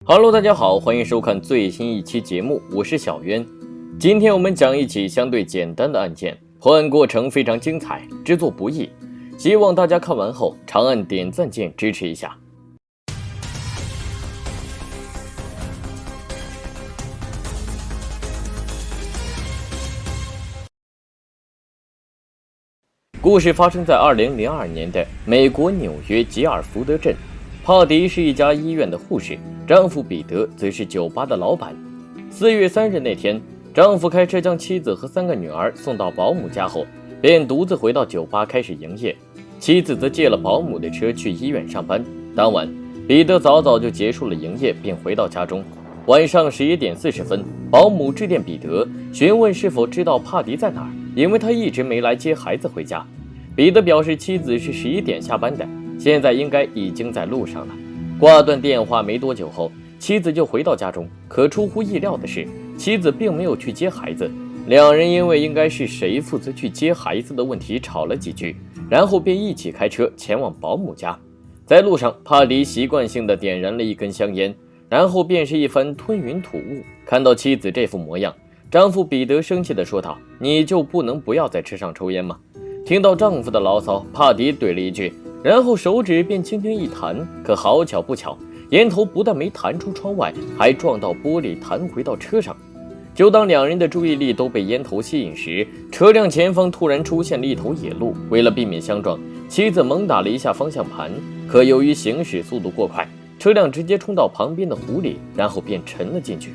Hello， 大家好，欢迎收看最新一期节目，我是小渊。今天我们讲一起相对简单的案件，破案过程非常精彩，制作不易，希望大家看完后长按点赞键支持一下。故事发生在2002年的美国纽约吉尔福德镇。帕迪是一家医院的护士，丈夫彼得则是酒吧的老板。4月3日那天，丈夫开车将妻子和3个女儿送到保姆家后，便独自回到酒吧开始营业。妻子则借了保姆的车去医院上班。当晚，彼得早早就结束了营业，并回到家中。晚上11点40分，保姆致电彼得，询问是否知道帕迪在哪儿，因为他一直没来接孩子回家。彼得表示妻子是11点下班的，现在应该已经在路上了。挂断电话没多久后，妻子就回到家中，可出乎意料的是，妻子并没有去接孩子。两人因为应该是谁负责去接孩子的问题吵了几句，然后便一起开车前往保姆家。在路上，帕迪习惯性地点燃了一根香烟，然后便是一番吞云吐雾。看到妻子这副模样，丈夫彼得生气地说道：“你就不能不要在车上抽烟吗？”听到丈夫的牢骚，帕迪怼了一句，然后手指便轻轻一弹，可好巧不巧，烟头不但没弹出窗外，还撞到玻璃弹回到车上。就当两人的注意力都被烟头吸引时，车辆前方突然出现了一头野鹿。为了避免相撞，妻子猛打了一下方向盘，可由于行驶速度过快，车辆直接冲到旁边的湖里，然后便沉了进去。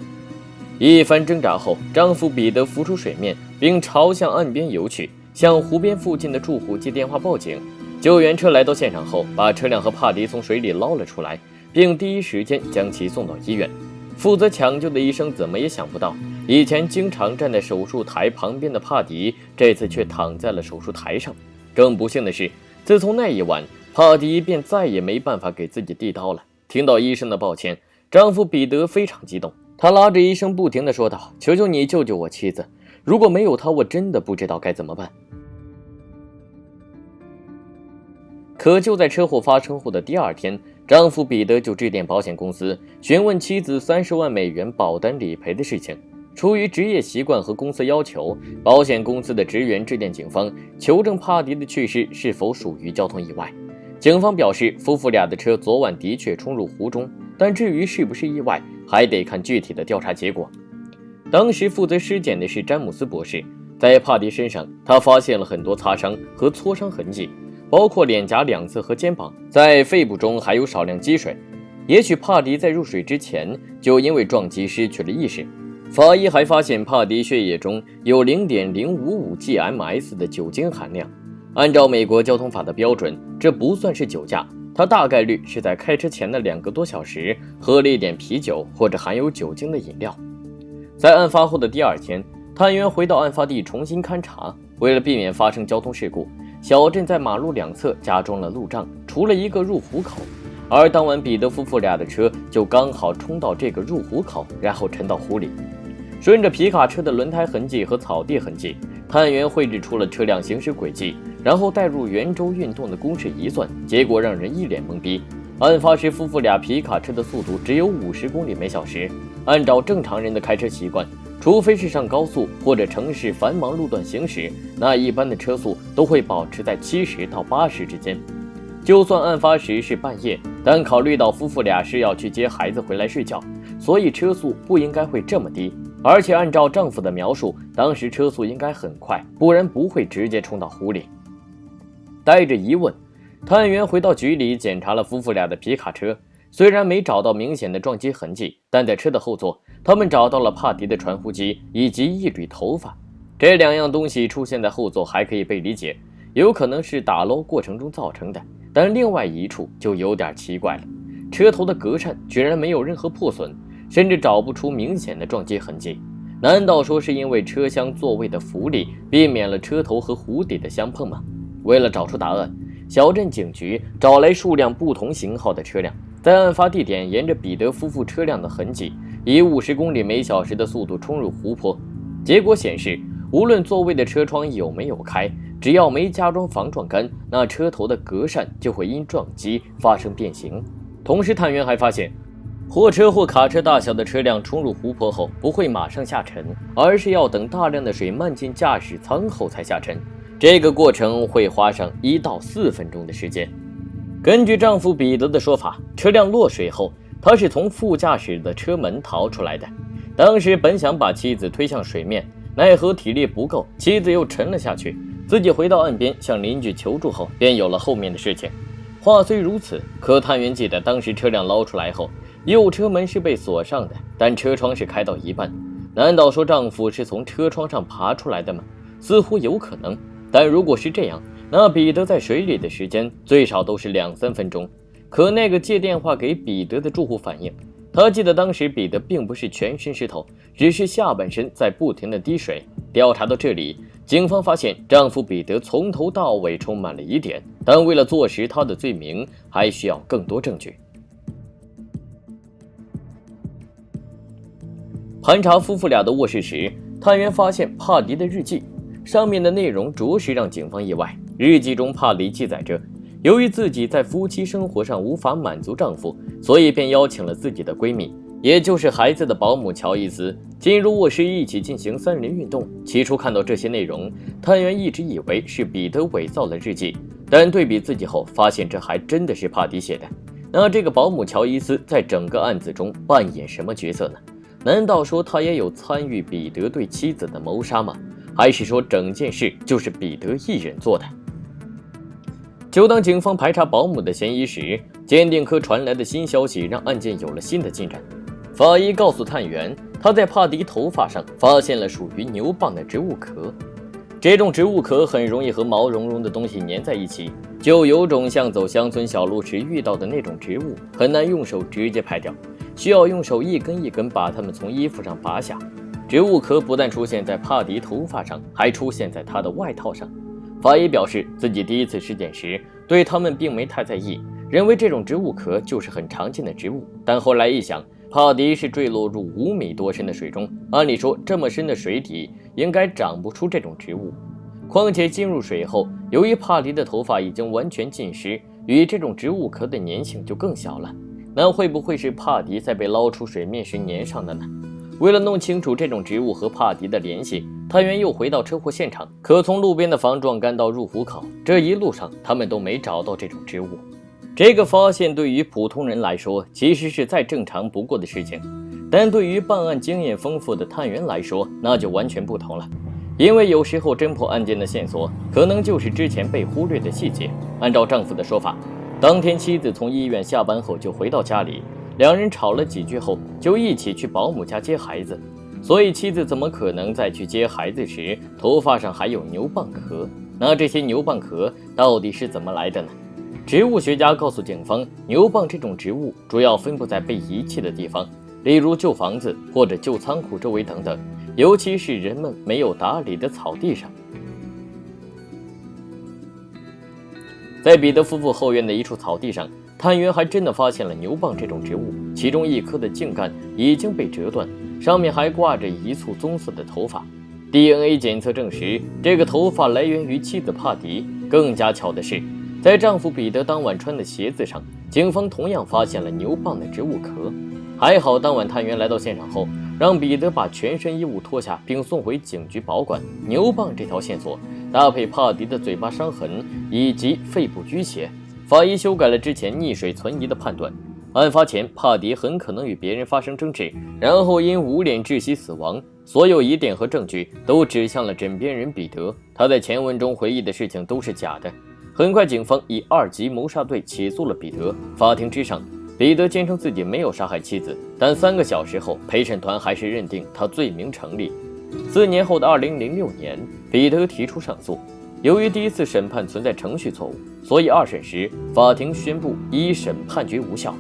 一番挣扎后，丈夫彼得浮出水面，并朝向岸边游去，向湖边附近的住户接电话报警。救援车来到现场后，把车辆和帕迪从水里捞了出来，并第一时间将其送到医院。负责抢救的医生怎么也想不到，以前经常站在手术台旁边的帕迪，这次却躺在了手术台上。更不幸的是，自从那一晚，帕迪便再也没办法给自己递刀了。听到医生的抱歉，丈夫彼得非常激动，他拉着医生不停地说道：“求求你救救我妻子，如果没有她，我真的不知道该怎么办。”可就在车祸发生后的第二天，丈夫彼得就致电保险公司，询问妻子30万美元保单理赔的事情。出于职业习惯和公司要求，保险公司的职员致电警方，求证帕迪的去世是否属于交通意外。警方表示，夫妇俩的车昨晚的确冲入湖中，但至于是不是意外，还得看具体的调查结果。当时负责尸检的是詹姆斯博士，在帕迪身上，他发现了很多擦伤和挫伤痕迹，包括脸颊两侧和肩膀，在肺部中还有少量积水。也许帕迪在入水之前就因为撞击失去了意识。法医还发现帕迪血液中有 0.055 gms 的酒精含量，按照美国交通法的标准，这不算是酒驾，他大概率是在开车前的2个多小时喝了一点啤酒或者含有酒精的饮料。在案发后的第二天，探员回到案发地重新勘查，为了避免发生交通事故，小镇在马路两侧加装了路障，除了一个入湖口，而当晚彼得夫妇俩的车就刚好冲到这个入湖口，然后沉到湖里。顺着皮卡车的轮胎痕迹和草地痕迹，探员绘制出了车辆行驶轨迹，然后带入圆周运动的公式一算，结果让人一脸懵逼。案发时夫妇俩皮卡车的速度只有50公里每小时，按照正常人的开车习惯，除非是上高速或者城市繁忙路段行驶，那一般的车速都会保持在70到80之间。就算案发时是半夜，但考虑到夫妇俩是要去接孩子回来睡觉，所以车速不应该会这么低。而且按照丈夫的描述，当时车速应该很快，不然不会直接冲到湖里。带着疑问，探员回到局里检查了夫妇俩的皮卡车，虽然没找到明显的撞击痕迹，但在车的后座，他们找到了帕迪的传呼机以及一缕头发。这2样东西出现在后座还可以被理解，有可能是打捞过程中造成的，但另外一处就有点奇怪了，车头的格栅居然没有任何破损，甚至找不出明显的撞击痕迹。难道说是因为车厢座位的浮力避免了车头和湖底的相碰吗？为了找出答案，小镇警局找来数辆不同型号的车辆，在案发地点沿着彼得夫妇车辆的痕迹，以50公里每小时的速度冲入湖泊。结果显示，无论座位的车窗有没有开，只要没加装防撞杆，那车头的格栅就会因撞击发生变形。同时探员还发现，货车或卡车大小的车辆冲入湖泊后不会马上下沉，而是要等大量的水漫进驾驶舱后才下沉，这个过程会花上1到4分钟的时间。根据丈夫彼得的说法，车辆落水后，他是从副驾驶的车门逃出来的。当时本想把妻子推向水面，奈何体力不够，妻子又沉了下去，自己回到岸边向邻居求助后，便有了后面的事情。话虽如此，可探员记得当时车辆捞出来后，右车门是被锁上的，但车窗是开到一半。难道说丈夫是从车窗上爬出来的吗？似乎有可能，但如果是这样，那彼得在水里的时间最少都是2-3分钟。可那个接电话给彼得的住户反映，他记得当时彼得并不是全身湿透，只是下半身在不停地滴水。调查到这里，警方发现丈夫彼得从头到尾充满了疑点，但为了坐实他的罪名，还需要更多证据。盘查夫妇俩的卧室时，探员发现帕迪的日记，上面的内容着实让警方意外。日记中帕迪记载着，由于自己在夫妻生活上无法满足丈夫，所以便邀请了自己的闺蜜，也就是孩子的保姆乔伊斯，进入卧室一起进行3人运动。起初看到这些内容，探员一直以为是彼得伪造了日记，但对比自己后发现这还真的是帕迪写的。那这个保姆乔伊斯在整个案子中扮演什么角色呢？难道说他也有参与彼得对妻子的谋杀吗？还是说整件事就是彼得一人做的？就当警方排查保姆的嫌疑时，鉴定科传来的新消息让案件有了新的进展。法医告诉探员，他在帕迪头发上发现了属于牛蒡的植物壳。这种植物壳很容易和毛茸茸的东西粘在一起，就有种像走乡村小路时遇到的那种植物，很难用手直接拍掉，需要用手一根一根把它们从衣服上拔下。植物壳不但出现在帕迪头发上，还出现在他的外套上。法医表示，自己第一次尸检时对他们并没太在意，认为这种植物壳就是很常见的植物。但后来一想，帕迪是坠落入5米多深的水中，按理说这么深的水底应该长不出这种植物。况且进入水后，由于帕迪的头发已经完全浸湿，与这种植物壳的粘性就更小了。那会不会是帕迪在被捞出水面时粘上的呢？为了弄清楚这种植物和帕迪的联系，探员又回到车祸现场，可从路边的防撞干到入湖口，这一路上他们都没找到这种植物。这个发现对于普通人来说其实是再正常不过的事情，但对于办案经验丰富的探员来说，那就完全不同了。因为有时候侦破案件的线索可能就是之前被忽略的细节。按照丈夫的说法，当天妻子从医院下班后就回到家里，两人吵了几句后就一起去保姆家接孩子，所以妻子怎么可能在去接孩子时头发上还有牛蒡壳？那这些牛蒡壳到底是怎么来的呢？植物学家告诉警方，牛蒡这种植物主要分布在被遗弃的地方，例如旧房子或者旧仓库周围等等，尤其是人们没有打理的草地上。在彼得夫妇后院的一处草地上，探员还真的发现了牛蒡这种植物，其中一棵的茎干已经被折断，上面还挂着一簇棕色的头发。DNA 检测证实，这个头发来源于妻子帕迪。更加巧的是，在丈夫彼得当晚穿的鞋子上，警方同样发现了牛蒡的植物壳。还好当晚探员来到现场后，让彼得把全身衣物脱下并送回警局保管。牛蒡这条线索搭配帕迪的嘴巴伤痕以及肺部淤血，法医修改了之前溺水存疑的判断。案发前，帕迪很可能与别人发生争执，然后因捂脸窒息死亡。所有疑点和证据都指向了枕边人彼得，他在前文中回忆的事情都是假的。很快，警方以2级谋杀罪起诉了彼得。法庭之上，彼得坚称自己没有杀害妻子，但3个小时后，陪审团还是认定他罪名成立。4年后的2006年，彼得提出上诉。由于第一次审判存在程序错误，所以2审时法庭宣布1审判决无效。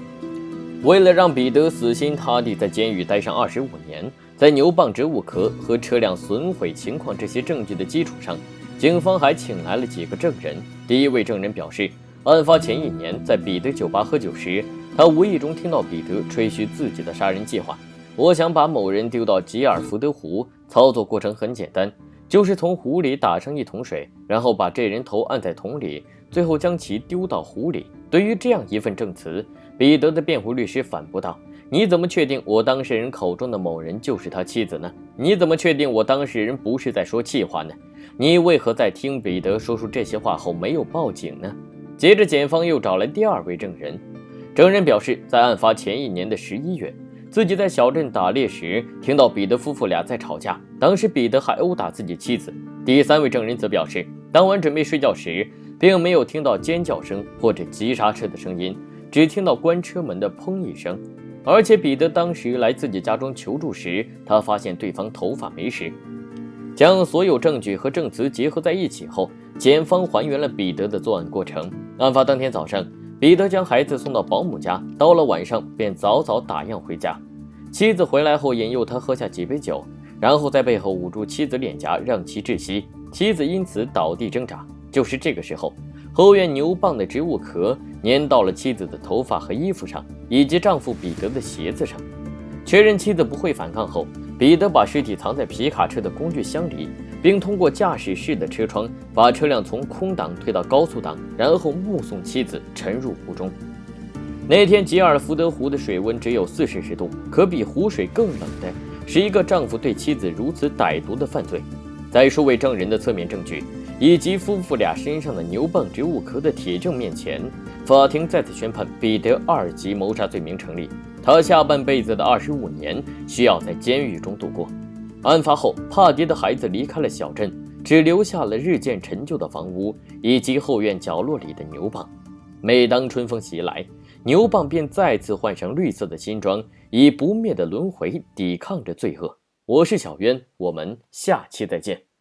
为了让彼得死心塌地在监狱待上25年，在牛蒡植物壳和车辆损毁情况这些证据的基础上，警方还请来了几个证人。第一位证人表示，案发前1年，在彼得酒吧喝酒时，他无意中听到彼得吹嘘自己的杀人计划。我想把某人丢到吉尔福德湖，操作过程很简单，就是从湖里打上1桶水，然后把这人头按在桶里，最后将其丢到湖里。对于这样一份证词，彼得的辩护律师反驳道，你怎么确定我当事人口中的某人就是他妻子呢？你怎么确定我当事人不是在说气话呢？你为何在听彼得说出这些话后没有报警呢？接着检方又找来第二位证人，证人表示，在案发前一年的11月，自己在小镇打猎时听到彼得夫妇俩在吵架，当时彼得还殴打自己妻子。第三位证人则表示，当晚准备睡觉时并没有听到尖叫声或者急刹车的声音，只听到关车门的砰一声。而且彼得当时来自己家中求助时，他发现对方头发没湿。将所有证据和证词结合在一起后，检方还原了彼得的作案过程。案发当天早上，彼得将孩子送到保姆家，到了晚上便早早打烊回家。妻子回来后引诱他喝下几杯酒，然后在背后捂住妻子脸颊，让其窒息，妻子因此倒地挣扎。就是这个时候，后院牛蒡的植物壳粘到了妻子的头发和衣服上，以及丈夫彼得的鞋子上。确认妻子不会反抗后，彼得把尸体藏在皮卡车的工具箱里，并通过驾驶室的车窗把车辆从空档推到高速档，然后目送妻子沉入湖中。那天吉尔福德湖的水温只有40度，可比湖水更冷的是一个丈夫对妻子如此歹毒的犯罪。在数位证人的侧面证据以及夫妇俩身上的牛蒡植物壳的铁证面前，法庭再次宣判彼得2级谋杀罪名成立，他下半辈子的25年需要在监狱中度过。案发后，帕迪的孩子离开了小镇，只留下了日渐陈旧的房屋以及后院角落里的牛蒡。每当春风袭来，牛蒡便再次换上绿色的新装，以不灭的轮回抵抗着罪恶。我是小渊，我们下期再见。